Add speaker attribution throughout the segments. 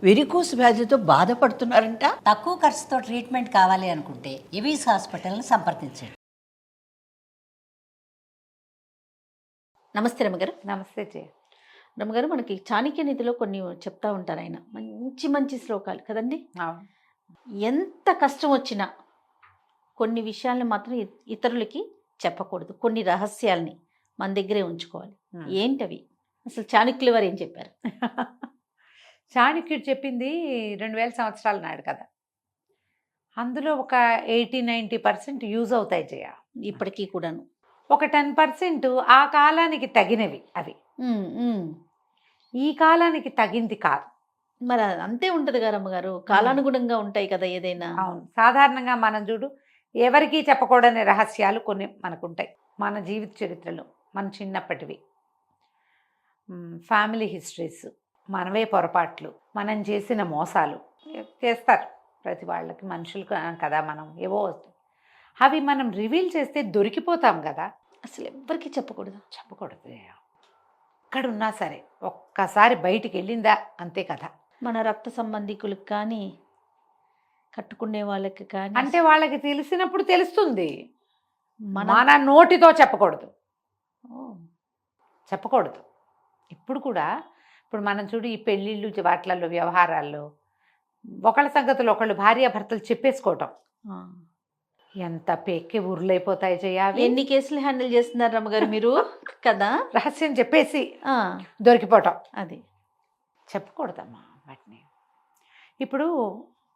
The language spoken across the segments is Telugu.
Speaker 1: వెరికోస్ వ్యాధితో బాధపడుతున్నారంట.
Speaker 2: తక్కువ ఖర్చుతో ట్రీట్మెంట్ కావాలి అనుకుంటే ఎవిస్ హాస్పిటల్ని సంప్రదించండి.
Speaker 3: నమస్తే రమ్మగారు.
Speaker 4: నమస్తే జయ.
Speaker 3: రమ్మగారు, మనకి చాణక్య నీతిలో కొన్ని చెప్తా ఉంటారు ఆయన, మంచి మంచి శ్లోకాలు కదండి. ఎంత కష్టం వచ్చినా కొన్ని విషయాలను మాత్రం ఇతరులకి చెప్పకూడదు, కొన్ని రహస్యాల్ని మన దగ్గరే ఉంచుకోవాలి. ఏంటవి అసలు చాణక్యుల వారు ఏం చెప్పారు?
Speaker 4: చాణక్యుడు చెప్పింది 2000 సంవత్సరాల నాడు కదా, అందులో ఒక 80-90% యూజ్ అవుతాయి జయ.
Speaker 3: ఇప్పటికీ కూడాను
Speaker 4: ఒక 10% ఆ కాలానికి తగినవి అవి, ఈ కాలానికి తగింది కాదు.
Speaker 3: మరి అంతే ఉంటుంది కదా రమ్మగారు, కాలానుగుణంగా ఉంటాయి కదా ఏదైనా.
Speaker 4: అవును, సాధారణంగా మనం చూడు, ఎవరికీ చెప్పకూడని రహస్యాలు కొన్ని మనకుంటాయి మన జీవిత చరిత్రలో, మన చిన్నప్పటివి, ఫ్యామిలీ హిస్టరీస్, మనవే పొరపాట్లు, మనం చేసిన మోసాలు చేస్తారు ప్రతి వాళ్ళకి, మనుషులు కదా మనం, ఏవో అవి మనం రివీల్ చేస్తే దొరికిపోతాం కదా.
Speaker 3: అసలు ఎవ్వరికి చెప్పకూడదు.
Speaker 4: చెప్పకూడదు, ఎక్కడున్నా సరే ఒక్కసారి బయటికి వెళ్ళిందా అంతే కదా.
Speaker 3: మన రక్త సంబంధికులకు కానీ కట్టుకునే వాళ్ళకి కానీ,
Speaker 4: అంటే వాళ్ళకి తెలిసినప్పుడు తెలుస్తుంది, మన నోటితో చెప్పకూడదు. చెప్పకూడదు. ఇప్పుడు కూడా, ఇప్పుడు మనం చూడు, ఈ పెళ్ళిళ్ళు వాటిలలో వ్యవహారాల్లో ఒకళ్ళ సంగతులు ఒకళ్ళు భార్యాభర్తలు చెప్పేసుకోవటం ఎంత పెక్కి ఊర్లైపోతాయి చేయాలి.
Speaker 3: ఎన్ని కేసులు హ్యాండిల్ చేస్తున్నారు రమ్మగారు మీరు కదా.
Speaker 4: రహస్యం చెప్పేసి దొరికిపోవటం,
Speaker 3: అది
Speaker 4: చెప్పకూడదమ్మా వాటిని. ఇప్పుడు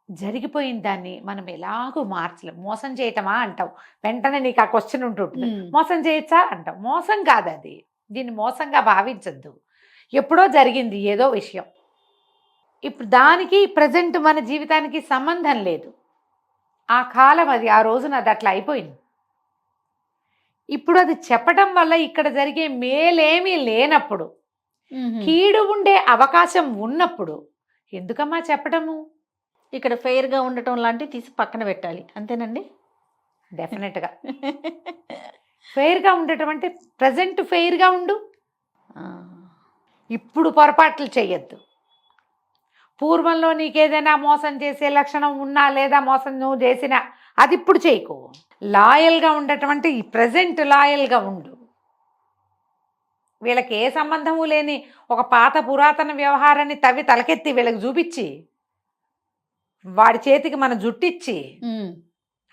Speaker 4: జరిగిపోయిన దాన్ని మనం ఎలాగో మార్చలేం. మోసం చేయటమా అంటావు, వెంటనే నీకు ఆ క్వశ్చన్ ఉంటుంటుంది, మోసం చేయొచ్చా అంటావు. మోసం కాదు అది, దీన్ని మోసంగా భావించద్దు. ఎప్పుడో జరిగింది ఏదో విషయం, ఇప్పుడు దానికి ప్రజెంట్ మన జీవితానికి సంబంధం లేదు. ఆ కాలం అది, ఆ రోజున అది అట్లా అయిపోయింది. ఇప్పుడు అది చెప్పడం వల్ల ఇక్కడ జరిగే మేలేమీ లేనప్పుడు, కీడు ఉండే అవకాశం ఉన్నప్పుడు ఎందుకమ్మా చెప్పడము?
Speaker 3: ఇక్కడ ఫెయిర్గా ఉండటం లాంటివి తీసి పక్కన పెట్టాలి, అంతేనండి.
Speaker 4: డెఫినెట్గా ఫెయిర్గా ఉండటం అంటే ప్రజెంట్ ఫెయిర్గా ఉండు, ఇప్పుడు పొరపాట్లు చెయ్యొద్దు. పూర్వంలో నీకేదైనా మోసం చేసే లక్షణం ఉన్నా, లేదా మోసం నువ్వు చేసినా, అది ఇప్పుడు చేయకు. లాయల్గా ఉండటం అంటే ఈ ప్రజెంట్ లాయల్గా ఉండు. వీళ్ళకి ఏ సంబంధము లేని ఒక పాత పురాతన వ్యవహారాన్ని తవ్వి తలకెత్తి వీళ్ళకి చూపించి, వాడి చేతికి మన జుట్టిచ్చి,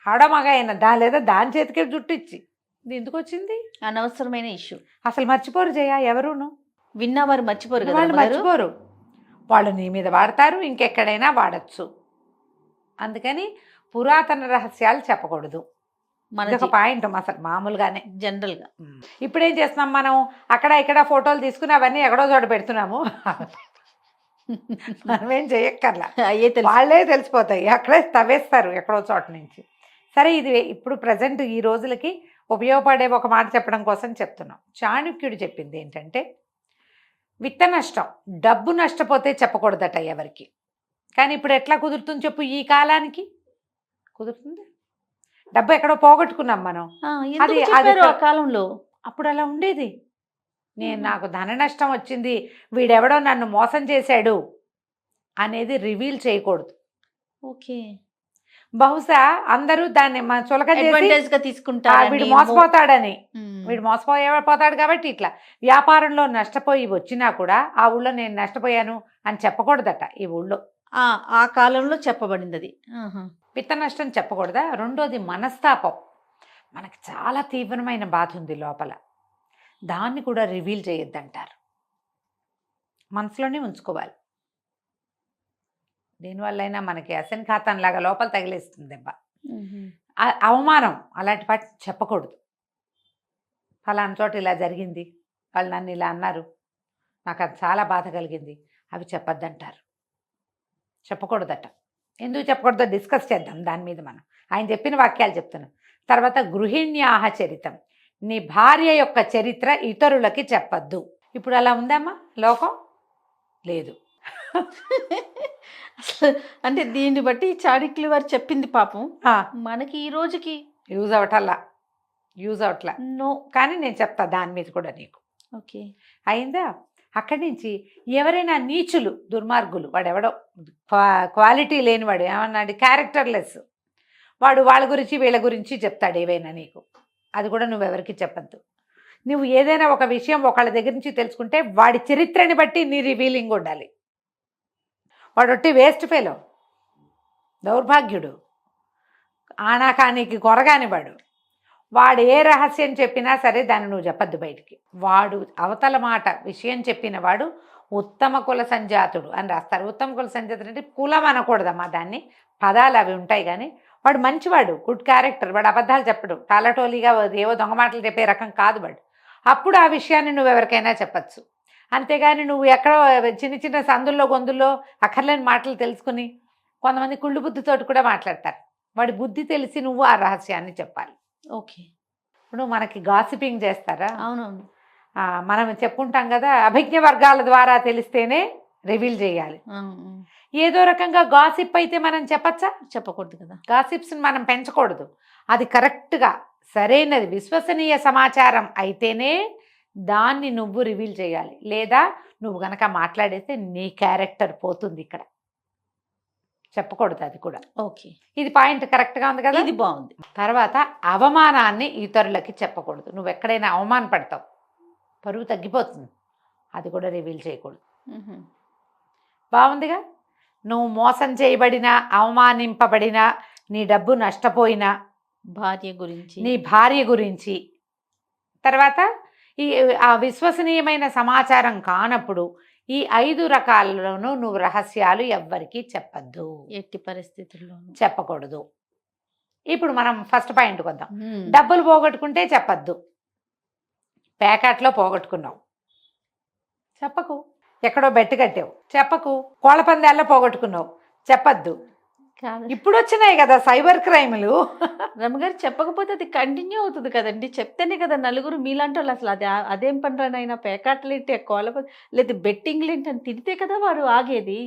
Speaker 4: ఆడమగ అయినా లేదా దాని చేతికి జుట్టిచ్చి, ఇది ఎందుకు వచ్చింది?
Speaker 3: అనవసరమైన ఇష్యూ.
Speaker 4: అసలు మర్చిపోరు జయ, ఎవరును
Speaker 3: విన్నవారు మర్చిపోరు కదా.
Speaker 4: వాళ్ళు మర్చిపోరు, వాళ్ళు నీ మీద వాడతారు, ఇంకెక్కడైనా వాడచ్చు. అందుకని పురాతన రహస్యాలు చెప్పకూడదు. ఒక పాయింట్ అసలు మామూలుగానే
Speaker 3: జనరల్గా.
Speaker 4: ఇప్పుడు ఏం చేస్తున్నాం మనం, అక్కడ ఇక్కడ ఫోటోలు తీసుకుని అవన్నీ ఎక్కడో చోట పెడుతున్నాము. మనమేం చేయక్కర్లా, వాళ్ళే తెలిసిపోతాయి, అక్కడే తవ్వేస్తారు ఎక్కడో చోట నుంచి. సరే, ఇది ఇప్పుడు ప్రజెంట్ ఈ రోజులకి ఉపయోగపడే ఒక మాట చెప్పడం కోసం చెప్తున్నాం. చాణక్యుడు చెప్పింది ఏంటంటే, విత్త నష్టం, డబ్బు నష్టపోతే చెప్పకూడదట ఎవరికి. కానీ ఇప్పుడు ఎట్లా కుదురుతుంది చెప్పు? ఈ కాలానికి కుదురుతుంది. డబ్బు ఎక్కడో పోగొట్టుకున్నాం మనం, అది ఆ
Speaker 3: కాలంలో.
Speaker 4: అప్పుడు అలా ఉండేది. నాకు ధన నష్టం వచ్చింది, వీడెవడో నన్ను మోసం చేశాడు అనేది రివీల్ చేయకూడదు.
Speaker 3: ఓకే,
Speaker 4: బహుశా అందరూ దాన్ని చులకగా
Speaker 3: తీసుకుంటారు,
Speaker 4: వీడు మోసపోతాడని. వీడు మోసపోతాడు కాబట్టి ఇట్లా వ్యాపారంలో నష్టపోయి వచ్చినా కూడా ఆ ఊళ్ళో నేను నష్టపోయాను అని చెప్పకూడదట. ఈ ఊళ్ళో
Speaker 3: ఆ కాలంలో చెప్పబడింది అది.
Speaker 4: విత్త నష్టం చెప్పకూడదా? రెండోది మనస్తాపం. మనకి చాలా తీవ్రమైన బాధ ఉంది లోపల, దాన్ని కూడా రివీల్ చేయొద్దంటారు. మనసులోనే ఉంచుకోవాలి. దీనివల్లైనా మనకి అసన్ఘాతంలాగా లోపల తగిలేస్తుంది దెబ్బ, అవమానం. అలాంటి పాటి చెప్పకూడదు. ఫలానా చోట ఇలా జరిగింది, వాళ్ళు నన్ను ఇలా అన్నారు, నాకు అది చాలా బాధ కలిగింది, అవి చెప్పొద్దంటారు. చెప్పకూడదట. ఎందుకు చెప్పకూడదో డిస్కస్ చేద్దాం దాని మీద. మనం ఆయన చెప్పిన వాక్యాలు చెప్తున్నాం. తర్వాత గృహిణ్యాహ చరితం, నీ భార్య యొక్క చరిత్ర ఇతరులకి చెప్పద్దు. ఇప్పుడు అలా ఉందమ్మా లోకం? లేదు.
Speaker 3: అంటే దీన్ని బట్టి చాణక్యుల వారు చెప్పింది పాపం మనకి ఈ రోజుకి
Speaker 4: యూజ్ అవట్లా. నో, కానీ నేను చెప్తా దాని మీద కూడా నీకు.
Speaker 3: ఓకే,
Speaker 4: అయిందా? అక్కడి నుంచి ఎవరైనా నీచులు, దుర్మార్గులు, వాడెవడో క్వాలిటీ లేనివాడు, ఏమన్నాడు, క్యారెక్టర్లెస్ వాడు, వాళ్ళ గురించి వీళ్ళ గురించి చెప్తాడు ఏవైనా నీకు. అది కూడా నువ్వెవరికి చెప్పద్దు. నువ్వు ఏదైనా ఒక విషయం ఒకళ్ళ దగ్గర నుంచి తెలుసుకుంటే వాడి చరిత్రని బట్టి నీ రివీలింగ్ ఉండాలి. వాడు ఒట్టి వేస్ట్ ఫెలో, దౌర్భాగ్యుడు, ఆనాకానికి కొరగాని వాడు ఏ రహస్యం చెప్పినా సరే దాన్ని నువ్వు చెప్పద్దు బయటికి. వాడు అవతల మాట విషయం చెప్పిన వాడు ఉత్తమ కుల సంజాతుడు అని రాస్తారు. ఉత్తమ కుల సంజాతుడు అంటే కులం అనకూడదమ్మా, దాన్ని పదాలు అవి ఉంటాయి. కానీ వాడు మంచివాడు, గుడ్ క్యారెక్టర్, వాడు అబద్ధాలు చెప్పడు, టాలటోలీగా ఏవో దొంగ మాటలు చెప్పే రకం కాదు వాడు. అప్పుడు ఆ విషయాన్ని నువ్వు ఎవరికైనా చెప్పచ్చు. అంతేగాని నువ్వు ఎక్కడో చిన్న చిన్న సందుల్లో గొంతుల్లో అక్కర్లేని మాటలు తెలుసుకుని, కొంతమంది కుళ్ళు బుద్ధితోటి కూడా మాట్లాడతారు. వాడి బుద్ధి తెలిసి నువ్వు ఆ రహస్యాన్ని చెప్పాలి.
Speaker 3: ఓకే.
Speaker 4: ఇప్పుడు మనకి గాసిపింగ్ చేస్తారా?
Speaker 3: అవునవును.
Speaker 4: మనం చెప్పుకుంటాం కదా, అభిజ్ఞ వర్గాల ద్వారా తెలిస్తేనే రివీల్ చేయాలి. ఏదో రకంగా గాసిప్ అయితే మనం చెప్పచ్చా?
Speaker 3: చెప్పకూడదు కదా.
Speaker 4: గాసిప్స్ని మనం పెంచకూడదు. అది కరెక్ట్గా సరైనది విశ్వసనీయ సమాచారం అయితేనే దాన్ని నువ్వు రివీల్ చేయాలి. లేదా నువ్వు గనక మాట్లాడేస్తే నీ క్యారెక్టర్ పోతుంది. ఇక్కడ చెప్పకూడదు అది కూడా.
Speaker 3: ఓకే,
Speaker 4: ఇది పాయింట్ కరెక్ట్గా ఉంది కదా.
Speaker 3: ఇది బాగుంది.
Speaker 4: తర్వాత అవమానాన్ని ఇతరులకి చెప్పకూడదు. నువ్వు ఎక్కడైనా అవమాన పడతావు, పరువు తగ్గిపోతుంది, అది కూడా రివీల్ చేయకూడదు. బాగుందిగా. నువ్వు మోసం చేయబడినా, అవమానింపబడినా, నీ డబ్బు నష్టపోయినా,
Speaker 3: భార్య గురించి,
Speaker 4: నీ భార్య గురించి, తర్వాత ఆ విశ్వసనీయమైన సమాచారం కానప్పుడు ఈ 5 రకాలలోనూ నువ్వు రహస్యాలు ఎవ్వరికీ చెప్పద్దు,
Speaker 3: ఎట్టి పరిస్థితుల్లోనూ
Speaker 4: చెప్పకూడదు. ఇప్పుడు మనం ఫస్ట్ పాయింట్కి వద్దాం. డబ్బులు పోగొట్టుకుంటే చెప్పద్దు. ప్యాకెట్లో పోగొట్టుకున్నావు, చెప్పకు. ఎక్కడో బెట్టు కట్టావు, చెప్పకు. కోళ్ళ పందాల్లో పోగొట్టుకున్నావు, చెప్పద్దు. ఇప్పుడు వచ్చినాయి కదా సైబర్ క్రైములు.
Speaker 3: రమ్మగారు చెప్పకపోతే అది కంటిన్యూ అవుతుంది కదండి. చెప్తేనే కదా నలుగురు మీలాంటి వాళ్ళు అసలు అదేం పనిరానైనా పేకాటలేంటి, కోళ్ళ లేదా బెట్టింగ్లు ఏంటి అని తిడితే కదా వారు ఆగేది.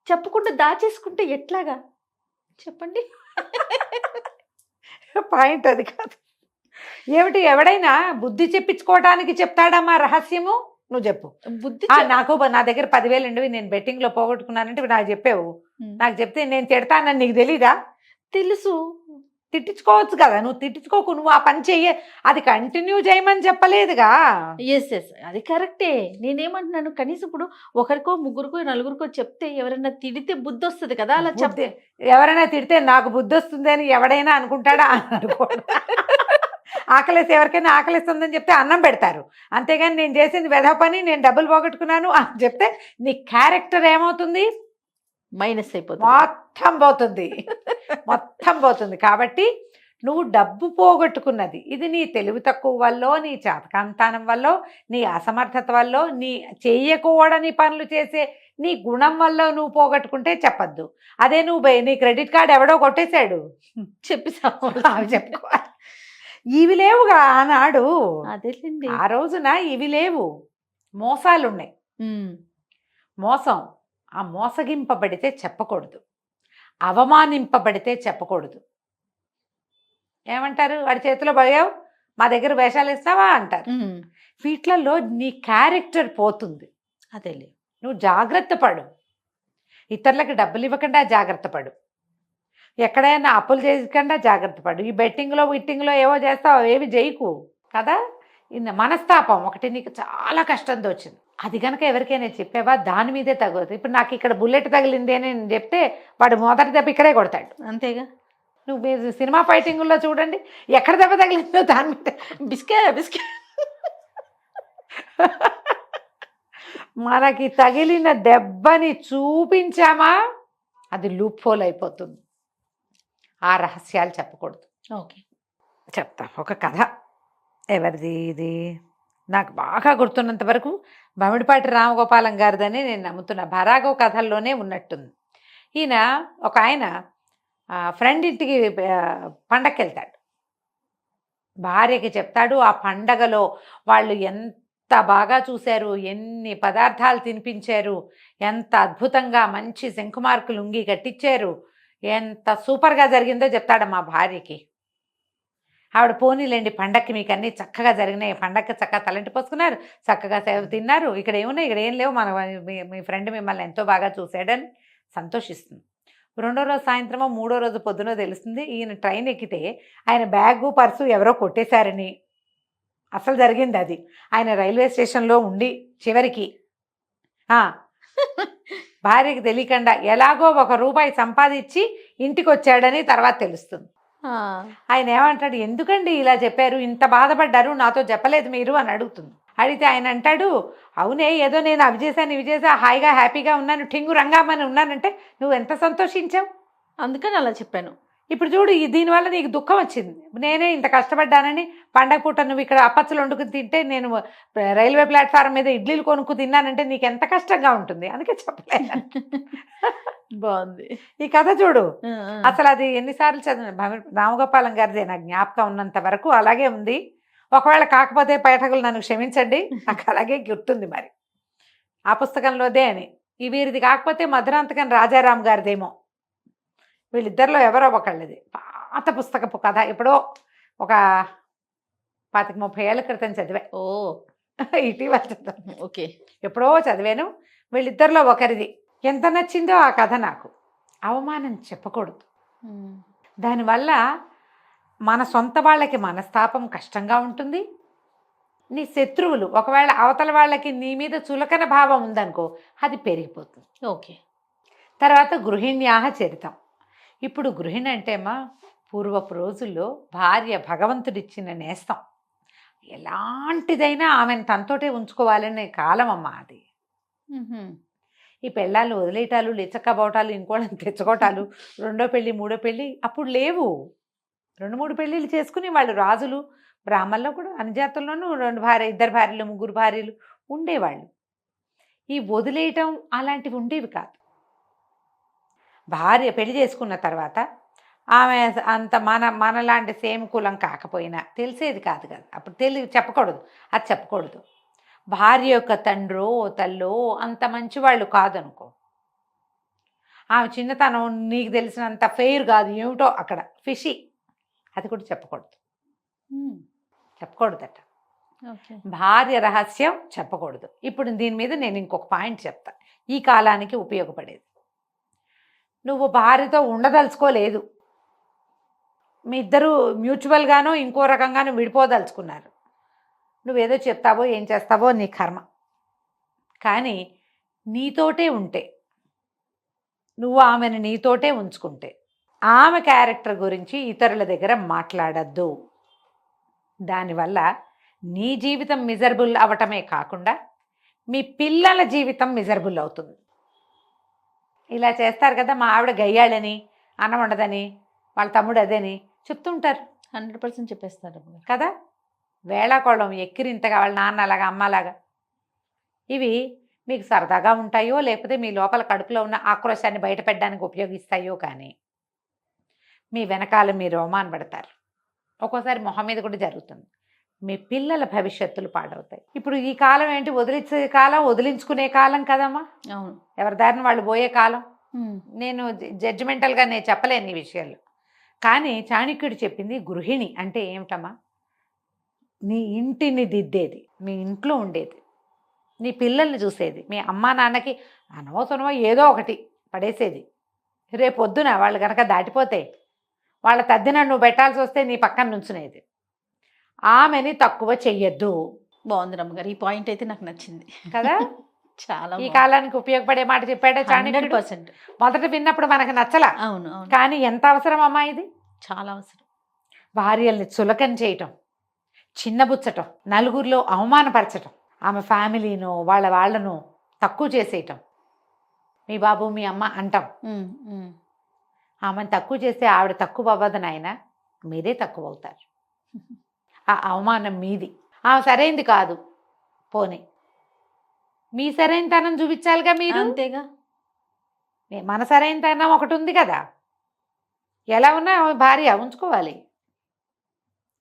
Speaker 3: చెప్పకుండా దాచేసుకుంటే ఎట్లాగా చెప్పండి.
Speaker 4: పాయింట్ అది కాదు. ఏమిటి, ఎవడైనా బుద్ధి చెప్పించుకోవడానికి చెప్తాడమ్మా రహస్యము? నువ్వు చెప్పు.
Speaker 3: బుద్ధి
Speaker 4: నాకు నా దగ్గర 10,000 ఉండేవి, నేను బెట్టింగ్లో పోగొట్టుకున్నానంటే నాకు చెప్పావు. నాకు చెప్తే నేను తిడతానని నీకు తెలీదా?
Speaker 3: తెలుసు.
Speaker 4: తిట్టించుకోవచ్చు కదా. నువ్వు తిట్టించుకోకు, నువ్వు ఆ పని చెయ్యి, అది కంటిన్యూ చేయమని చెప్పలేదుగా.
Speaker 3: ఎస్ అది కరెక్టే. నేనేమంటున్నాను, కనీసం ఇప్పుడు ఒకరికో ముగ్గురికో నలుగురికో చెప్తే ఎవరైనా తిడితే బుద్ధి వస్తుంది కదా. అలా చెప్తే
Speaker 4: ఎవరైనా తిడితే నాకు బుద్ధి వస్తుంది అని ఎవడైనా అనుకుంటాడా? ఆకలేసి ఎవరికైనా ఆకలిస్తుందని చెప్తే అన్నం పెడతారు. అంతేగాని నేను చేసింది వెధవ పని, నేను డబ్బులు పోగొట్టుకున్నాను అని చెప్తే నీ క్యారెక్టర్ ఏమవుతుంది?
Speaker 3: మైనస్ అయిపోతుంది,
Speaker 4: మొత్తం పోతుంది, మొత్తం పోతుంది. కాబట్టి నువ్వు డబ్బు పోగొట్టుకున్నది ఇది నీ తెలివి తక్కువ వల్ల, నీ చాతకాంతానం వల్ల, నీ అసమర్థత వల్ల, నీ చెయ్యకూడని పనులు చేసే నీ గుణం వల్ల నువ్వు పోగొట్టుకుంటే చెప్పద్దు. అదే నువ్వు నీ క్రెడిట్ కార్డు ఎవడో కొట్టేశాడు చెప్పి చెప్పుకోవాలి. ఇవి లేవుగా ఆనాడు.
Speaker 3: అదేలేండి,
Speaker 4: ఆ రోజున ఇవి లేవు, మోసాలు ఉన్నాయి. మోసం, ఆ మోసగింపబడితే చెప్పకూడదు, అవమానింపబడితే చెప్పకూడదు. ఏమంటారు, వాడి చేతిలో పోయావు, మా దగ్గర వేషాలు ఇస్తావా అంటారు. వీటిలలో నీ క్యారెక్టర్ పోతుంది.
Speaker 3: అదేలే,
Speaker 4: నువ్వు జాగ్రత్త పడు. ఇతరులకు డబ్బులు ఇవ్వకుండా జాగ్రత్త పడు. ఎక్కడైనా అప్పులు చేయకుండా జాగ్రత్త పడు. ఈ బెట్టింగ్లో విట్టింగ్లో ఏవో చేస్తావు, ఏవి చేయకు కదా. మనస్తాపం ఒకటి నీకు చాలా కష్టంతో వచ్చింది, అది కనుక ఎవరికైనా చెప్పావా దాని మీదే తగ్గుతుంది. ఇప్పుడు నాకు ఇక్కడ బుల్లెట్ తగిలింది అని నేను చెప్తే వాడు మొదటి దెబ్బ ఇక్కడే కొడతాడు.
Speaker 3: అంతేగా.
Speaker 4: నువ్వు మీరు సినిమా ఫైటింగుల్లో చూడండి, ఎక్కడ దెబ్బ తగిలిందో దాని మీద బిస్కే. మనకి తగిలిన దెబ్బని చూపించామా అది లూప్ హోల్ అయిపోతుంది. ఆ రహస్యాలు చెప్పకూడదు.
Speaker 3: ఓకే,
Speaker 4: చెప్తా ఒక కథ. ఎవరిది ఇది? నాకు బాగా గుర్తున్నంత వరకు బమిడిపాటి రామగోపాలం గారిదని నేను నమ్ముతున్నా. భరాగో కథల్లోనే ఉన్నట్టుంది. ఈయన ఒక ఆయన ఫ్రెండ్ ఇంటికి పండగకి వెళ్తాడు. భార్యకి చెప్తాడు, ఆ పండగలో వాళ్ళు ఎంత బాగా చూశారు, ఎన్ని పదార్థాలు తినిపించారు, ఎంత అద్భుతంగా మంచి శంకుమార్కులు ఉంగి కట్టించారు, ఎంత సూపర్గా జరిగిందో చెప్తాడు మా భార్యకి. ఆవిడ పోనీలేండి పండక్కి మీకు అన్నీ చక్కగా జరిగినాయి, పండక్కి చక్కగా తలంటి పోసుకున్నారు, చక్కగా సేవ తిన్నారు, ఇక్కడ ఏమున్నాయి, ఇక్కడ ఏం లేవు, మన మీ ఫ్రెండ్ మిమ్మల్ని ఎంతో బాగా చూశాడని సంతోషిస్తుంది. రెండో రోజు సాయంత్రమో మూడో రోజు పొద్దునో తెలుస్తుంది ఈయన ట్రైన్ ఎక్కితే ఆయన బ్యాగు పర్సు ఎవరో కొట్టేశారని. అసలు జరిగింది అది. ఆయన రైల్వే స్టేషన్లో ఉండి చివరికి భార్యకి తెలియకుండా ఎలాగో ₹1 సంపాదించి ఇంటికి వచ్చాడని తర్వాత తెలుస్తుంది. ఆయన ఏమంటాడు, ఎందుకండి ఇలా చెప్పారు, ఇంత బాధపడ్డారు, నాతో చెప్పలేదు మీరు అని అడుగుతుంది. అడిగితే ఆయన అంటాడు, అవునే ఏదో నేను అవి చేశాను ఇవి చేసా, హాయిగా హ్యాపీగా ఉన్నాను, ఠింగు రంగామని ఉన్నానంటే నువ్వు ఎంత సంతోషించావు.
Speaker 3: అందుకని అలా చెప్పాను.
Speaker 4: ఇప్పుడు చూడు దీనివల్ల నీకు దుఃఖం వచ్చింది. నేనే ఇంత కష్టపడ్డానని పండగ పూట నువ్వు ఇక్కడ అప్పచ్చులు వండుకుని తింటే నేను రైల్వే ప్లాట్ఫారం మీద ఇడ్లీలు కొనుక్కు తిన్నానంటే నీకు ఎంత కష్టంగా ఉంటుంది. అందుకే చెప్పలేదు.
Speaker 3: బాగుంది
Speaker 4: ఈ కథ చూడు. అసలు అది ఎన్నిసార్లు చదివిన రామగోపాలం గారిదే నా జ్ఞాపకం ఉన్నంత వరకు అలాగే ఉంది. ఒకవేళ కాకపోతే పైఠకులు నన్ను క్షమించండి, నాకు అలాగే గుర్తుంది. మరి ఆ పుస్తకంలోదే అని. ఈ వీరిది కాకపోతే మధురాంతకం రాజారాం గారిదేమో. వీళ్ళిద్దరిలో ఎవరో ఒకళ్ళది పాత పుస్తకపు కథ. ఎప్పుడో ఒక 25-30 ఏళ్ల క్రితం చదివా. ఇటీవల చదివాను.
Speaker 3: ఓకే,
Speaker 4: ఎప్పుడో చదివాను. వీళ్ళిద్దరిలో ఒకరిది. ఎంత నచ్చిందో ఆ కథ నాకు. అవమానం చెప్పకూడదు. దానివల్ల మన సొంత వాళ్ళకి మనస్తాపం కష్టంగా ఉంటుంది. నీ శత్రువులు ఒకవేళ అవతల వాళ్ళకి నీ మీద చులకన భావం ఉందనుకో, అది పెరిగిపోతుంది.
Speaker 3: ఓకే.
Speaker 4: తర్వాత గృహిణ్యాహ చరితం. ఇప్పుడు గృహిణి అంటేమా పూర్వపు రోజుల్లో భార్య భగవంతుడిచ్చిన నేస్తం. ఎలాంటిదైనా ఆమెను తనతోటే ఉంచుకోవాలనే కాలం అమ్మా అది. ఈ పెళ్ళాలు వదిలేయటాలు, లేచక్కబోటాలు, ఇంకోళ్ళని తెచ్చుకోవటాలు, రెండో పెళ్ళి మూడో పెళ్ళి అప్పుడు లేవు. 2-3 పెళ్ళిళ్ళు చేసుకుని వాళ్ళు రాజులు, బ్రాహ్మణుల్లో కూడా అన్ని జాతుల్లోనూ 2 భార్య 2 భార్యలు 3 భార్యలు ఉండేవాళ్ళు. ఈ వదిలేయటం అలాంటివి ఉండేవి కాదు. భార్య పెళ్లి చేసుకున్న తర్వాత ఆమె అంత మనలాంటి సేమ్ కులం కాకపోయినా తెలిసేది కాదు కదా. అప్పుడు చెప్పకూడదు, అది చెప్పకూడదు. భార్య యొక్క తండ్రో తల్లో అంత మంచివాళ్ళు కాదనుకో, ఆమె చిన్నతనం నీకు తెలిసినంత ఫెయిర్ కాదు, ఏమిటో అక్కడ ఫిషి, అది కూడా చెప్పకూడదు. చెప్పకూడదట. భార్య రహస్యం చెప్పకూడదు. ఇప్పుడు దీని మీద నేను ఇంకొక పాయింట్ చెప్తా, ఈ కాలానికి ఉపయోగపడేది. నువ్వు భార్యతో ఉండదలుచుకోలేదు, మీ ఇద్దరు మ్యూచువల్గానో ఇంకో రకంగానో విడిపోదలుచుకున్నారు. నువ్వేదో చెప్తావో ఏం చేస్తావో నీ కర్మ. కానీ నీతోటే ఉంటే, నువ్వు ఆమెను నీతోటే ఉంచుకుంటే, ఆమె క్యారెక్టర్ గురించి ఇతరుల దగ్గర మాట్లాడద్దు. దానివల్ల నీ జీవితం మిజరబుల్ అవటమే కాకుండా మీ పిల్లల జీవితం మిజరబుల్ అవుతుంది. ఇలా చేస్తారు కదా, మా ఆవిడ గయ్యాళని, అన్నం ఉండదని, వాళ్ళ తమ్ముడు అదేని చెప్తుంటారు.
Speaker 3: 100% చెప్పేస్తారు
Speaker 4: కదా. వేళాకోళం ఎక్కిరింతగా వాళ్ళ నాన్న అలాగా అమ్మలాగా. ఇవి మీకు సరదాగా ఉంటాయో లేకపోతే మీ లోపల కడుపులో ఉన్న ఆక్రోశాన్ని బయటపెట్టడానికి ఉపయోగిస్తాయో కానీ మీ వెనకాల మీరు అవమానపడతారు. ఒక్కోసారి మొహం మీద కూడా జరుగుతుంది. మీ పిల్లల భవిష్యత్తులు పాడవుతాయి. ఇప్పుడు ఈ కాలం ఏంటి, వదిలించే కాలం, వదిలించుకునే కాలం కదమ్మా.
Speaker 3: అవును,
Speaker 4: ఎవరి దారిని వాళ్ళు పోయే కాలం. నేను జడ్జిమెంటల్గా నేను చెప్పలేను ఈ విషయాలు. కానీ చాణక్యుడు చెప్పింది గృహిణి అంటే ఏమిటమ్మా, నీ ఇంటిని దిద్దేది, మీ ఇంట్లో ఉండేది, నీ పిల్లల్ని చూసేది, మీ అమ్మా నాన్నకి అనవసరమో ఏదో ఒకటి పడేసేది. రేపొద్దున వాళ్ళు కనుక దాటిపోతే వాళ్ళ తద్దిన నువ్వు పెట్టాల్సి వస్తే నీ పక్కన నుంచునేది. ఆమెని తక్కువ చెయ్యొద్దు.
Speaker 3: బాగుంది రమ్మగారు, ఈ పాయింట్ అయితే నాకు నచ్చింది
Speaker 4: కదా.
Speaker 3: చాలా
Speaker 4: ఈ కాలానికి ఉపయోగపడే మాట చెప్పాడే చాణక్యుడు.
Speaker 3: 100%.
Speaker 4: మొదట విన్నప్పుడు మనకు నచ్చలా.
Speaker 3: అవును,
Speaker 4: కానీ ఎంత అవసరం అమ్మా ఇది.
Speaker 3: చాలా అవసరం.
Speaker 4: భార్యల్ని చులకన చేయటం, చిన్నబుచ్చటం, నలుగురిలో అవమానపరచటం, ఆమె ఫ్యామిలీను వాళ్ళను తక్కువ చేసేయటం, మీ బాబు మీ అమ్మ అంటాం. ఆమెను తక్కువ చేస్తే ఆవిడ తక్కువ అవ్వదు నాయన, మీరే తక్కువ అవుతారు. ఆ అవమానం మీది. ఆమె సరైంది కాదు, పోనీ మీ సరైనతనం చూపించాలిగా మీరు.
Speaker 3: అంతేగా,
Speaker 4: మన సరైనతనం ఒకటి ఉంది కదా. ఎలా ఉన్నా భార్య ఉంచుకోవాలి,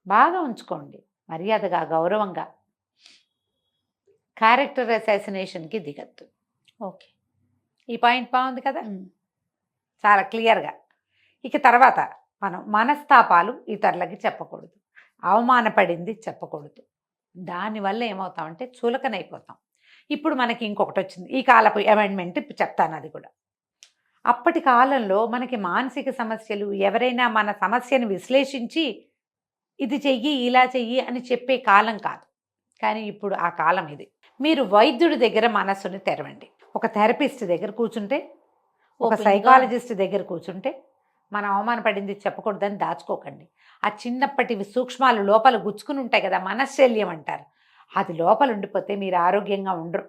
Speaker 4: బాగా ఉంచుకోండి, మర్యాదగా గౌరవంగా. క్యారెక్టర్ అసాసినేషన్కి దిగద్దు.
Speaker 3: ఓకే,
Speaker 4: ఈ పాయింట్ బాగుంది కదా, చాలా క్లియర్గా. ఇక తర్వాత మనం మనస్తాపాలు ఇతరులకి చెప్పకూడదు. అవమానపడింది చెప్పకూడదు. దానివల్ల ఏమవుతామంటే చులకనైపోతాం. ఇప్పుడు మనకి ఇంకొకటి వచ్చింది, ఈ కాలపు అమెండ్మెంట్ చెప్తాను అది కూడా. అప్పటి కాలంలో మనకి మానసిక సమస్యలు, ఎవరైనా మన సమస్యను విశ్లేషించి ఇది చెయ్యి ఇలా చెయ్యి అని చెప్పే కాలం కాదు. కానీ ఇప్పుడు ఆ కాలం ఇది. మీరు వైద్యుడి దగ్గర మనస్సుని తెరవండి. ఒక థెరపిస్ట్ దగ్గర కూర్చుంటే, ఒక సైకాలజిస్ట్ దగ్గర కూర్చుంటే, మనం అవమానపడింది చెప్పకూడదని దాచుకోకండి. ఆ చిన్నప్పటి సూక్ష్మాలు లోపల గుచ్చుకుని ఉంటాయి కదా, మనశ్శల్యం అంటారు, అది లోపల ఉండిపోతే మీరు ఆరోగ్యంగా ఉండరు.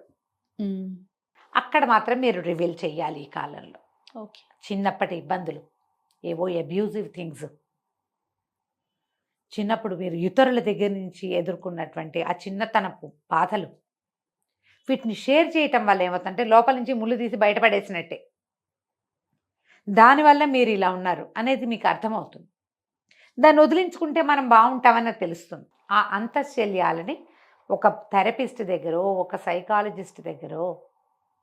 Speaker 4: అక్కడ మాత్రం మీరు రివీల్ చేయాలి. ఈ కాలంలో
Speaker 3: ఓకే.
Speaker 4: చిన్నప్పటి ఇబ్బందులు, ఏవో అబ్యూజివ్ థింగ్స్, చిన్నప్పుడు మీరు ఇతరుల దగ్గర నుంచి ఎదుర్కొన్నటువంటి ఆ చిన్నతనపు బాధలు, వీటిని షేర్ చేయటం వల్ల ఏమవుతుందంటే లోపల నుంచి ముళ్ళు తీసి బయటపడేసినట్టే. దానివల్ల మీరు ఇలా ఉన్నారు అనేది మీకు అర్థమవుతుంది. దాన్ని వదిలించుకుంటే మనం బాగుంటామని తెలుస్తుంది. ఆ అంతఃశల్యాలని ఒక థెరపిస్ట్ దగ్గర, ఒక సైకాలజిస్ట్ దగ్గర,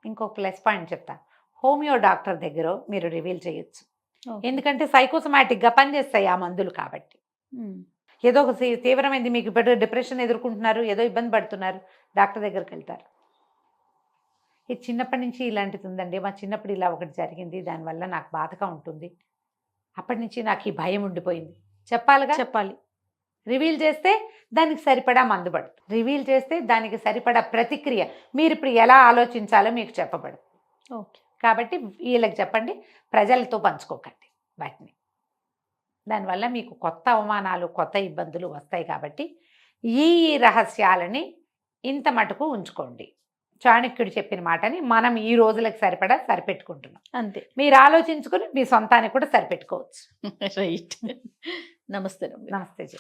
Speaker 4: ఇంకో ప్లస్ పాయింట్ చెప్తా, హోమియో డాక్టర్ దగ్గర మీరు రివీల్ చేయొచ్చు. ఎందుకంటే సైకోసమాటిక్గా పనిచేస్తాయి ఆ మందులు కాబట్టి. ఏదో ఒక తీవ్రమైంది, మీకు ఇప్పుడు డిప్రెషన్ ఎదుర్కొంటున్నారు, ఏదో ఇబ్బంది పడుతున్నారు, డాక్టర్ దగ్గరికి వెళ్తారు. ఇది చిన్నప్పటి నుంచి ఇలాంటిది ఉందండి, మా చిన్నప్పుడు ఇలా ఒకటి జరిగింది, దానివల్ల నాకు బాధగా ఉంటుంది, అప్పటి నుంచి నాకు ఈ భయం ఉండిపోయింది, చెప్పాలి. రివీల్ చేస్తే దానికి సరిపడా మందు పడుతుంది. రివీల్ చేస్తే దానికి సరిపడా ప్రతిక్రియ, మీరు ఇప్పుడు ఎలా ఆలోచించాలో మీకు చెప్పబడు.
Speaker 3: ఓకే.
Speaker 4: కాబట్టి వీళ్ళకి చెప్పండి, ప్రజలతో పంచుకోకండి వాటిని. దానివల్ల మీకు కొత్త అవమానాలు, కొత్త ఇబ్బందులు వస్తాయి. కాబట్టి ఈ రహస్యాలని ఇంత మటుకు ఉంచుకోండి. చాణక్యుడు చెప్పిన మాటని మనం ఈ రోజులకు సరిపడా సరిపెట్టుకుంటున్నాం.
Speaker 3: అంతే.
Speaker 4: మీరు ఆలోచించుకుని మీ సొంతానికి కూడా సరిపెట్టుకోవచ్చు.
Speaker 3: రైట్. నమస్తే.
Speaker 4: నమస్తే జీ.